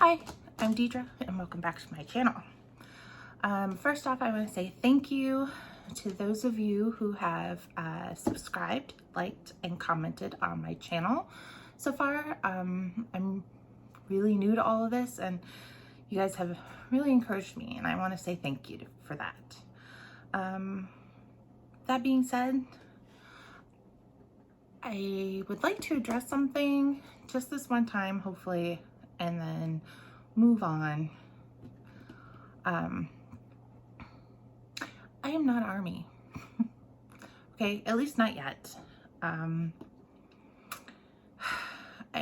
Hi, I'm Deidre and welcome back to my channel. First off, I want to say thank you to those of you who have subscribed, liked, and commented on my channel so far. I'm really new to all of this and you guys have really encouraged me and I want to say thank you for that. That being said, I would like to address something just this one time, hopefully, and then move on. I am not Army. Okay, at least not yet. I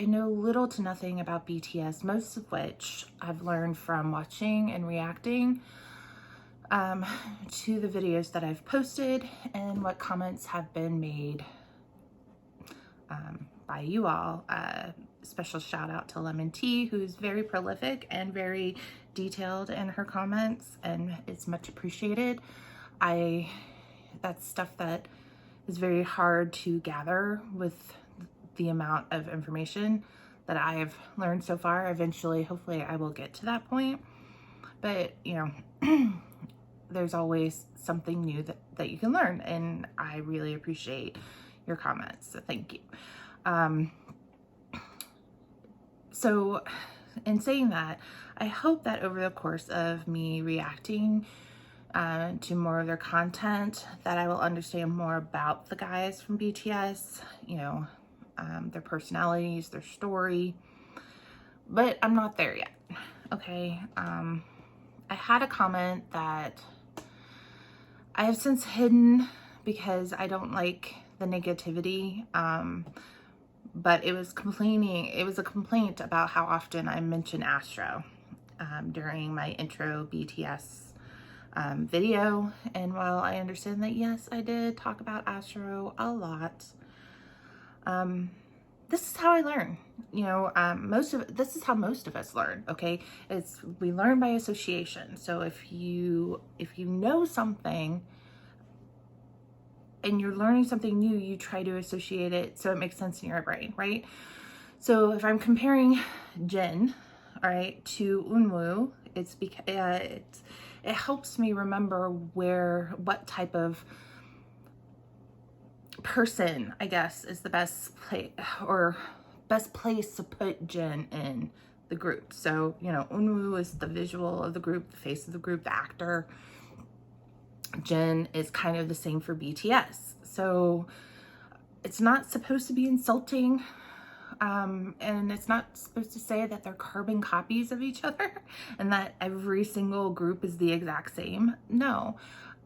know little to nothing about BTS, most of which I've learned from watching and reacting to the videos that I've posted and what comments have been made by you all. Special shout out to Lemon Tea, who's very prolific and very detailed in her comments, and it's much appreciated. That's stuff that is very hard to gather with the amount of information that I have learned so far. Eventually, hopefully I will get to that point, but you know, there's always something new that you can learn, and I really appreciate your comments, so thank you. So in saying that, I hope that over the course of me reacting to more of their content, that I will understand more about the guys from BTS, you know, their personalities, their story, but I'm not there yet. Okay. I had a comment that I have since hidden because I don't like the negativity, but it was a complaint about how often I mention Astro during my intro BTS video. And while I understand that, yes, I did talk about Astro a lot, this is how I learn. You know, this is how most of us learn. Okay, we learn by association. So if you know something and you're learning something new, you try to associate it so it makes sense in your brain, right? So if I'm comparing Jin, all right, to Eunwoo, it's because it helps me remember what type of person, I guess, is the best place to put Jin in the group. So, you know, Eunwoo is the visual of the group, the face of the group, the actor. Jin is kind of the same for BTS. So it's not supposed to be insulting. And it's not supposed to say that they're carbon copies of each other and that every single group is the exact same. No,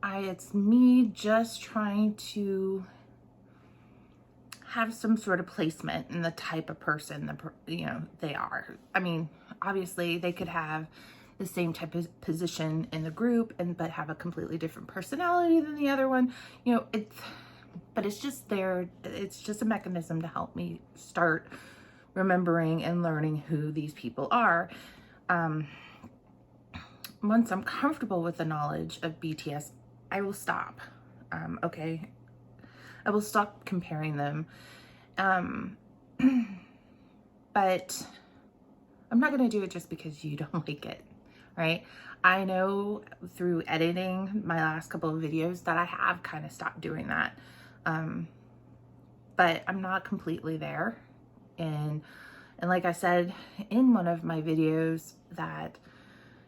it's me just trying to have some sort of placement in the type of person they are. I mean, obviously they could have the same type of position in the group but have a completely different personality than the other one. You know, but it's just there. It's just a mechanism to help me start remembering and learning who these people are. Once I'm comfortable with the knowledge of BTS, I will stop. Okay, I will stop comparing them. But I'm not going to do it just because you don't like it, right? I know through editing my last couple of videos that I have kind of stopped doing that. But I'm not completely there. And like I said in one of my videos that,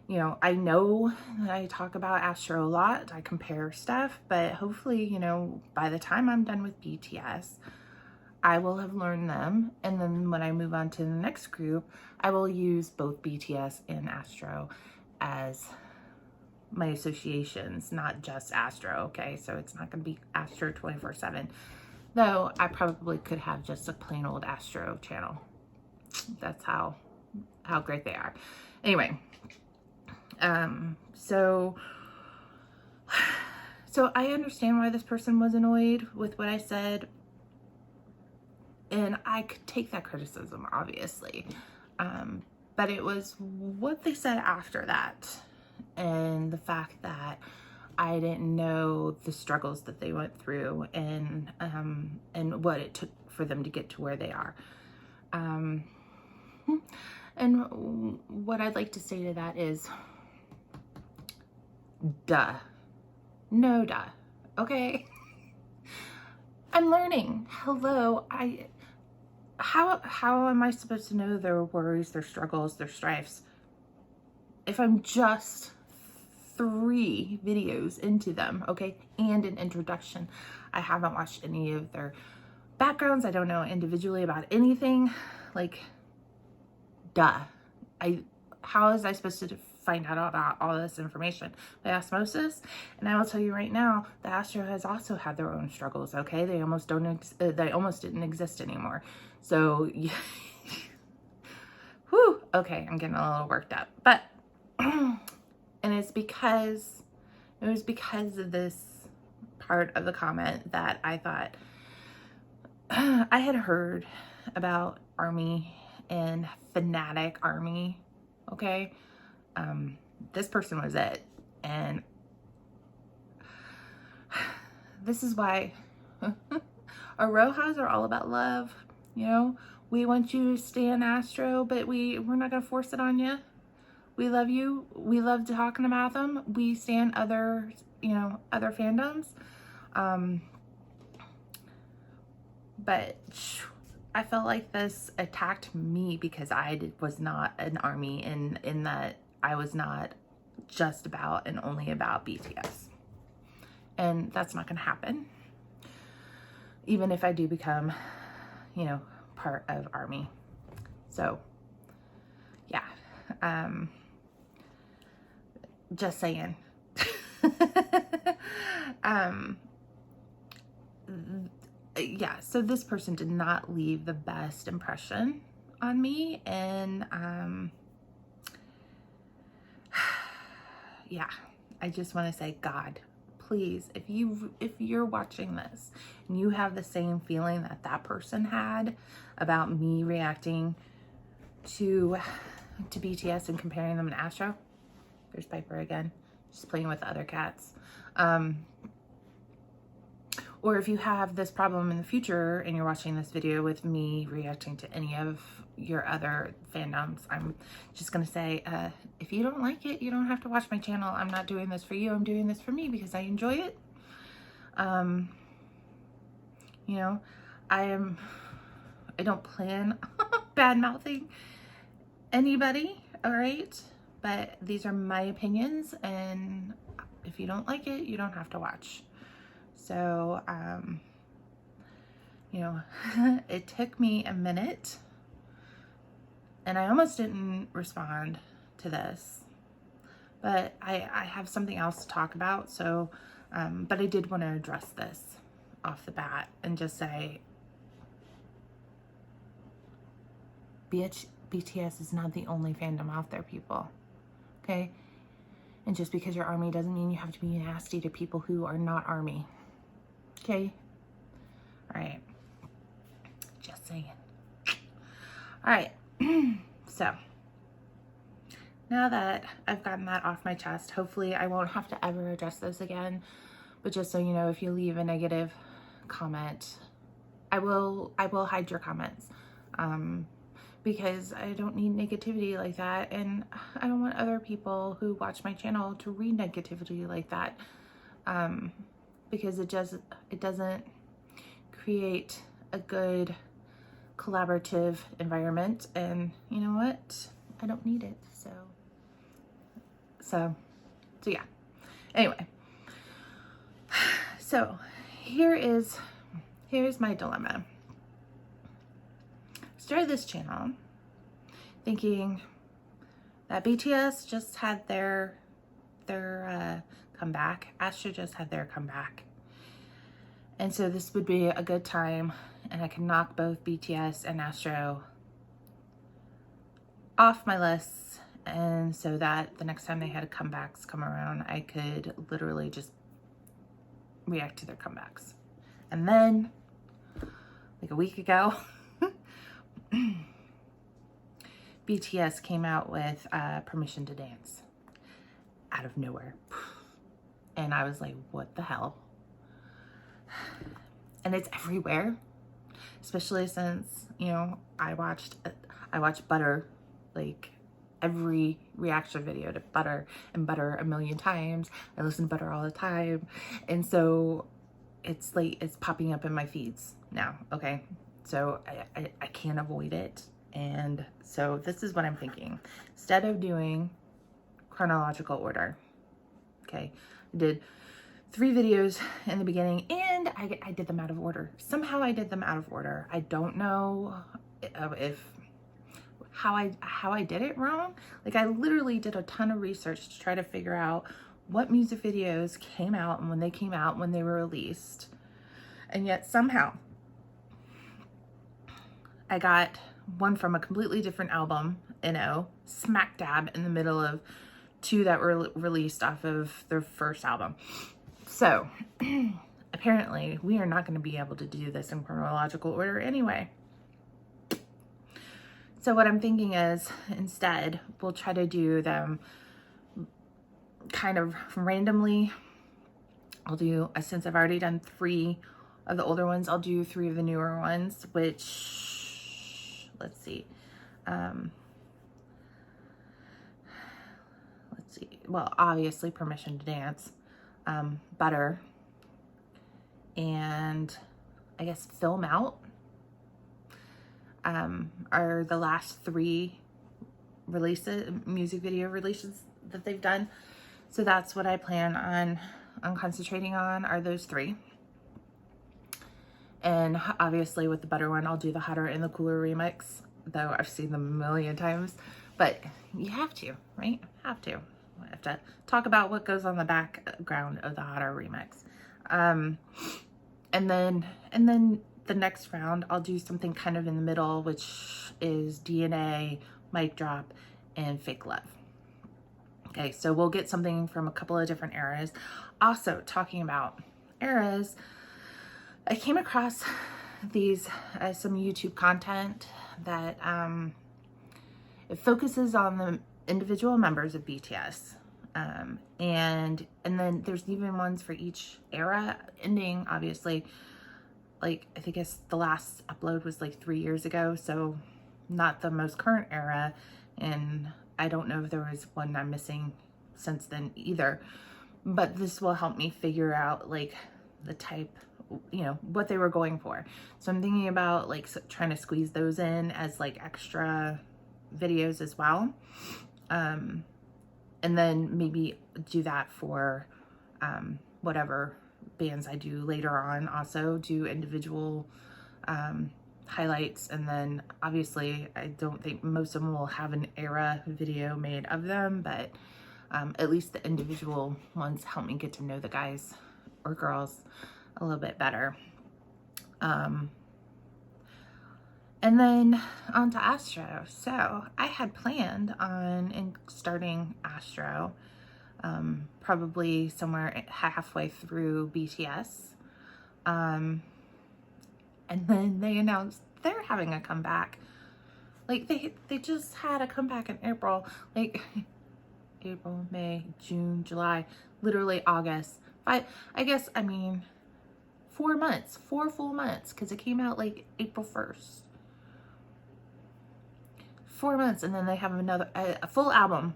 you know that I talk about Astro a lot. I compare stuff, but hopefully, you know, by the time I'm done with BTS, I will have learned them. And then when I move on to the next group, I will use both BTS and Astro as my associations, not just Astro. Okay, so it's not going to be Astro 24/7. Though I probably could have just a plain old Astro channel. That's how great they are. Anyway, so I understand why this person was annoyed with what I said, and I could take that criticism, obviously, but it was what they said after that, and the fact that I didn't know the struggles that they went through and what it took for them to get to where they are. And what I'd like to say to that is, duh. No duh. Okay? I'm learning. Hello. How am I supposed to know their worries, their struggles, their strifes if I'm just 3 videos into them, okay? And an introduction. I haven't watched any of their backgrounds. I don't know individually about anything. Like, duh. How is I supposed to find out about all this information? By osmosis? And I will tell you right now, the Astro has also had their own struggles, okay? They almost didn't exist anymore. So, yeah. Whew, okay, I'm getting a little worked up. But, and it was because of this part of the comment that I thought, I had heard about Army and fanatic Army, okay? This person was it. And this is why our Rojas are all about love, you know? We want you to stay in Astro, but we're not going to force it on you. We love you. We love talking about them. We stand other fandoms. But I felt like this attacked me because I was not an Army in that I was not just about and only about BTS. And that's not going to happen. Even if I do become, part of Army. So, yeah. Just saying. Yeah, so this person did not leave the best impression on me, and yeah, I just want to say, God, please, if you're watching this and you have the same feeling that person had about me reacting to BTS and comparing them to Astro, there's Piper again, just playing with other cats. Or if you have this problem in the future and you're watching this video with me reacting to any of your other fandoms, I'm just going to say, if you don't like it, you don't have to watch my channel. I'm not doing this for you. I'm doing this for me because I enjoy it. I don't plan bad-mouthing anybody, all right? But these are my opinions, and if you don't like it, you don't have to watch. So, it took me a minute, and I almost didn't respond to this, but I have something else to talk about. So, but I did want to address this off the bat and just say, BTS is not the only fandom out there, people. Okay? And just because you're Army doesn't mean you have to be nasty to people who are not Army. Okay? All right. Just saying. All right. So, now that I've gotten that off my chest, hopefully I won't have to ever address this again. But just so you know, if you leave a negative comment, I will hide your comments. Because I don't need negativity like that, and I don't want other people who watch my channel to read negativity like that, because it doesn't create a good collaborative environment, and you know what? I don't need it. So yeah. Anyway, so here's my dilemma. Started this channel thinking that BTS just had their comeback. Astro just had their comeback. And so this would be a good time, and I can knock both BTS and Astro off my list, and so that the next time they had comebacks come around, I could literally just react to their comebacks. And then, like a week ago, BTS came out with Permission to Dance out of nowhere. And I was like, what the hell? And it's everywhere, especially since, I watched Butter like every reaction video to Butter and Butter a million times. I listen to Butter all the time. And so it's like, it's popping up in my feeds now. Okay. So I can't avoid it. And so this is what I'm thinking. Instead of doing chronological order, okay, I did 3 videos in the beginning and I did them out of order. Somehow I did them out of order. I don't know how I did it wrong. Like, I literally did a ton of research to try to figure out what music videos came out and when they came out, when they were released. And yet somehow I got one from a completely different album, smack dab in the middle of 2 that were released off of their first album. So apparently we are not going to be able to do this in chronological order anyway. So what I'm thinking is, instead, we'll try to do them kind of randomly. I'll do, since I've already done 3 of the older ones, I'll do 3 of the newer ones, which, let's see. Well, obviously Permission to Dance, Butter, and I guess Film Out are the last 3 releases, music video releases that they've done. So that's what I plan on concentrating on, are those 3. And obviously with the Butter one, I'll do the Hotter and the Cooler remix, though I've seen them a million times. But you have to, right? Have to talk about what goes on the background of the Hotter remix. And then the next round, I'll do something kind of in the middle, which is DNA, Mic Drop, and Fake Love. Okay, so we'll get something from a couple of different eras. Also, talking about eras, I came across these some YouTube content that it focuses on the individual members of BTS, and then there's even ones for each era, ending obviously, like I think the last upload was like 3 years ago, so not the most current era, and I don't know if there was one I'm missing since then either. But this will help me figure out like the type, what they were going for. So I'm thinking about like trying to squeeze those in as like extra videos as well. And then maybe do that for whatever bands I do later on. Also do individual highlights, and then obviously I don't think most of them will have an era video made of them, but at least the individual ones help me get to know the guys or girls a little bit better. And then on to Astro. So I had planned on starting Astro probably somewhere halfway through BTS. And then they announced they're having a comeback. Like they just had a comeback in April, like April, May, June, July, literally August. 4 months, 4 full months, because it came out like April 1st. 4 months, and then they have a full album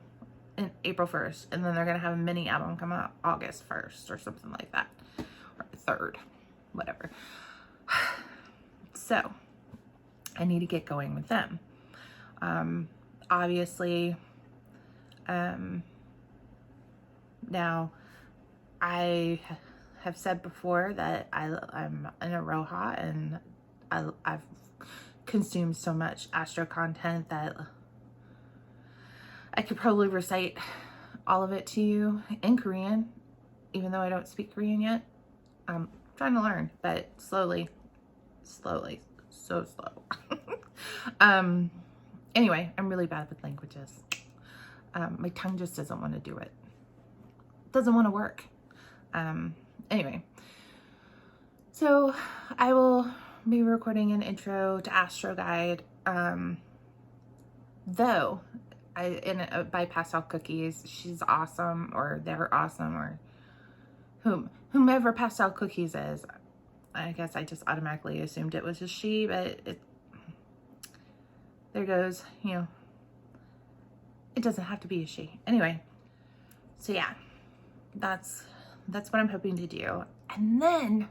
in April 1st, and then they're gonna have a mini album come out August 1st or something like that, or 3rd, whatever. So I need to get going with them. Obviously, now I have said before that I'm in a Roja, and I've consumed so much Astro content that I could probably recite all of it to you in Korean, even though I don't speak Korean yet. I'm trying to learn, but slowly, so slow. Anyway, I'm really bad with languages. My tongue just doesn't want to do it. Doesn't want to work. Anyway, so I will be recording an intro to Astro Guide, though by Pastel Cookies. She's awesome, or they're awesome, or whomever Pastel Cookies is. I guess I just automatically assumed it was a she, but there goes, It doesn't have to be a she. Anyway, so yeah, that's what I'm hoping to do. And then,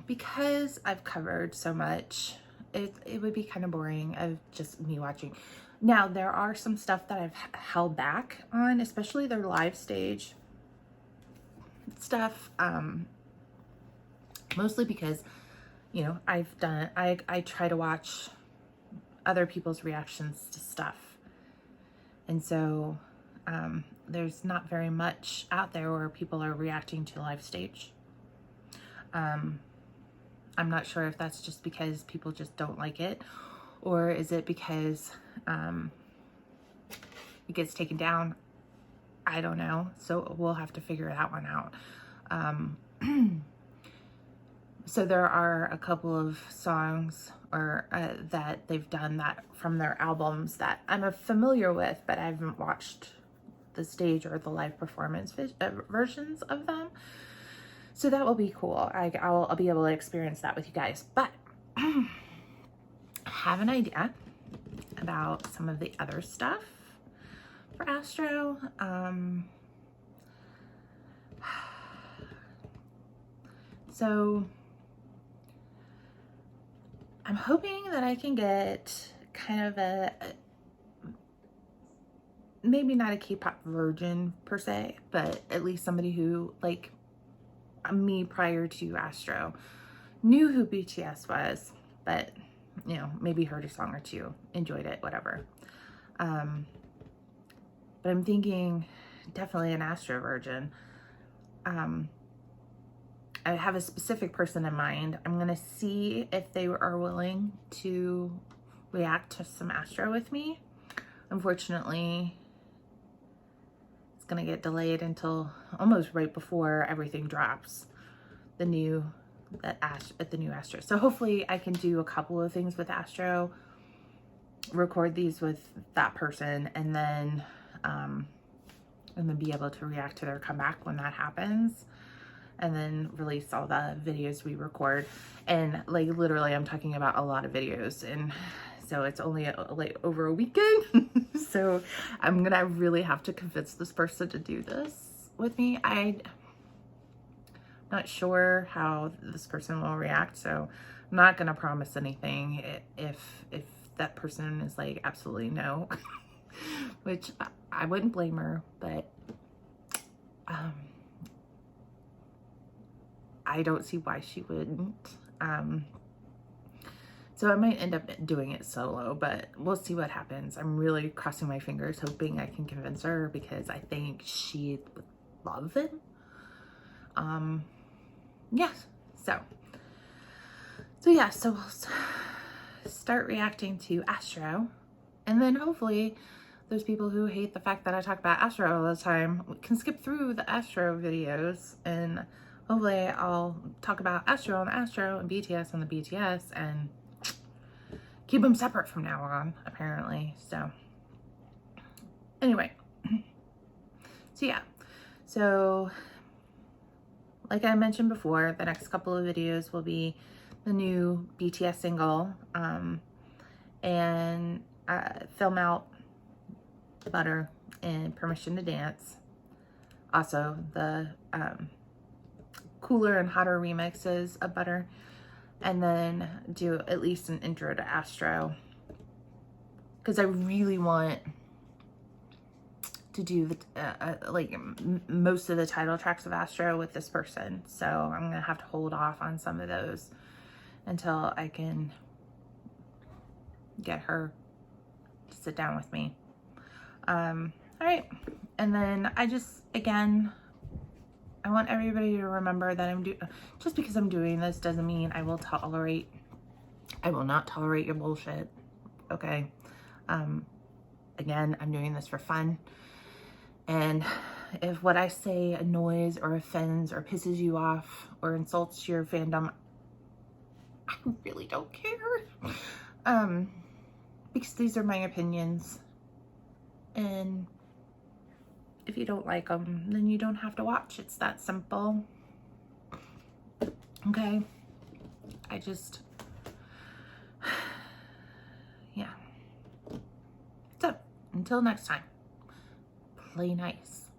because I've covered so much, it would be kind of boring of just me watching. Now, there are some stuff that I've held back on, especially their live stage stuff, mostly because, you know, I try to watch other people's reactions to stuff. And so there's not very much out there where people are reacting to live stage. I'm not sure if that's just because people just don't like it, or is it because it gets taken down? I don't know. So we'll have to figure that one out. So there are a couple of songs or that they've done that from their albums that I'm familiar with, but I haven't watched the stage or the live performance versions of them. So that will be cool. I'll be able to experience that with you guys. But I have an idea about some of the other stuff for Astro. So I'm hoping that I can get kind of a maybe not a K-pop virgin per se, but at least somebody who, like me prior to Astro, knew who BTS was, but, you know, maybe heard a song or two, enjoyed it, whatever. But I'm thinking definitely an Astro virgin. I have a specific person in mind. I'm gonna see if they are willing to react to some Astro with me. Unfortunately, it's gonna get delayed until almost right before everything drops, the new Astro. So hopefully I can do a couple of things with Astro, record these with that person, and then be able to react to their comeback when that happens, and then release all the videos we record. And like literally I'm talking about a lot of videos, and so it's only like over a weekend. So I'm gonna really have to convince this person to do this with me. I'm not sure how this person will react, so I'm not gonna promise anything if that person is like absolutely no. Which I wouldn't blame her, but I don't see why she wouldn't. So I might end up doing it solo, but we'll see what happens. I'm really crossing my fingers, hoping I can convince her, because I think she would love it. Yes. So yeah, so we'll start reacting to Astro, and then hopefully those people who hate the fact that I talk about Astro all the time can skip through the Astro videos, and hopefully I'll talk about Astro on the Astro and BTS on the BTS, and keep them separate from now on, apparently. So anyway, so yeah, so like I mentioned before, the next couple of videos will be the new BTS single, and film out Butter and Permission to Dance. Also the cooler and hotter remixes of Butter, and then do at least an intro to Astro, because I really want to do the like most of the title tracks of Astro with this person. So I'm gonna have to hold off on some of those until I can get her to sit down with me. All right, and then again, I want everybody to remember that just because I'm doing this doesn't mean I will not tolerate your bullshit, okay? Again, I'm doing this for fun, and if what I say annoys or offends or pisses you off or insults your fandom, I really don't care, because these are my opinions, and if you don't like them, then you don't have to watch. It's that simple. Okay? Yeah. So, Until next time, play nice.